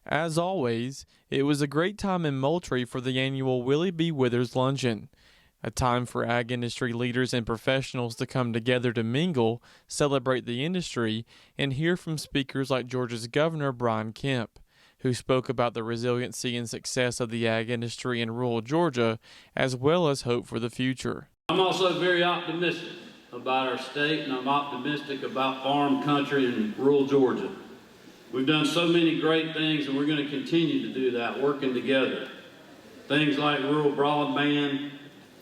As always, it was a great time in Moultrie for the annual Willie B luncheon, a time for ag industry leaders and professionals to come together to mingle, celebrate the industry, and hear from speakers like Georgia's Governor Brian Kemp, who spoke about the resiliency and success of the ag industry in rural Georgia, as well as hope for the future. I'm also very optimistic about our state, and I'm optimistic about farm country in rural Georgia. We've done so many great things, and we're going to continue to do that, working together. Things like rural broadband,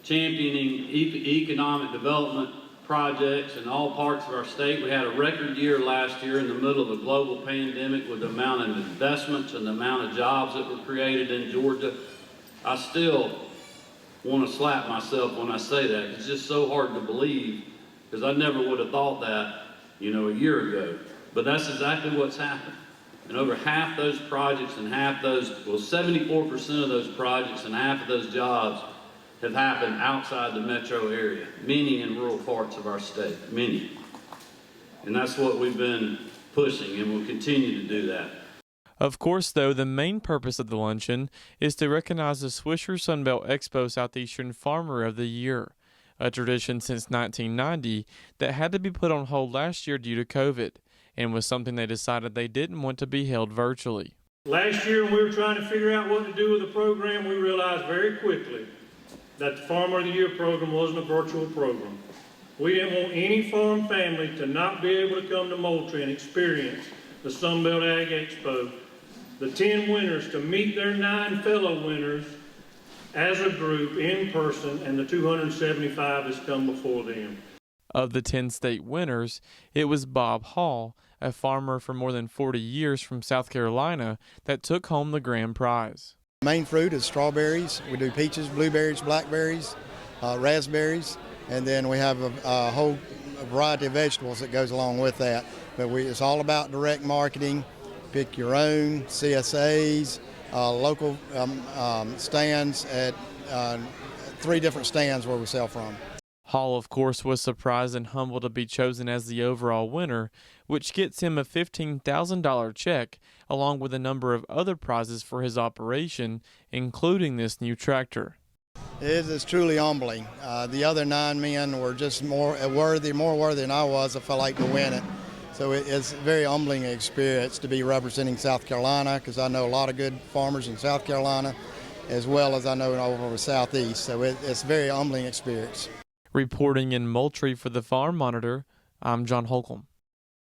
championing economic development projects in all parts of our state. We had a record year last year in the middle of a global pandemic with the amount of investments and the amount of jobs that were created in Georgia. I still want to slap myself when I say that. It's just so hard to believe, because I never would have thought that, a year ago. But that's exactly what's happened. And over half those projects and 74% of those projects and half of those jobs have happened outside the metro area, many in rural parts of our state, many. And that's what we've been pushing, and we'll continue to do that. Of course, though, the main purpose of the luncheon is to recognize the Swisher Sunbelt Expo Southeastern Farmer of the Year, a tradition since 1990 that had to be put on hold last year due to COVID, and was something they decided they didn't want to be held virtually. Last year, when we were trying to figure out what to do with the program, we realized very quickly that the Farmer of the Year program wasn't a virtual program. We didn't want any farm family to not be able to come to Moultrie and experience the Sunbelt Ag Expo, the 10 winners to meet their 9 fellow winners as a group in person, and the 275 that's come before them. Of the 10 state winners, it was Bob Hall, a farmer for more than 40 years from South Carolina, that took home the grand prize. Main fruit is strawberries. We do peaches, blueberries, blackberries, raspberries, and then we have a whole variety of vegetables that goes along with that. But it's all about direct marketing. Pick your own CSAs, local stands at 3 different stands where we sell from. Hall, of course, was surprised and humbled to be chosen as the overall winner, which gets him a $15,000 check, along with a number of other prizes for his operation, including this new tractor. It is truly humbling. The other 9 men were just more worthy than I was, I felt like, to win it. So it's a very humbling experience to be representing South Carolina, because I know a lot of good farmers in South Carolina, as well as I know over the Southeast. So it's a very humbling experience. Reporting in Moultrie for the Farm Monitor, I'm John Holcomb.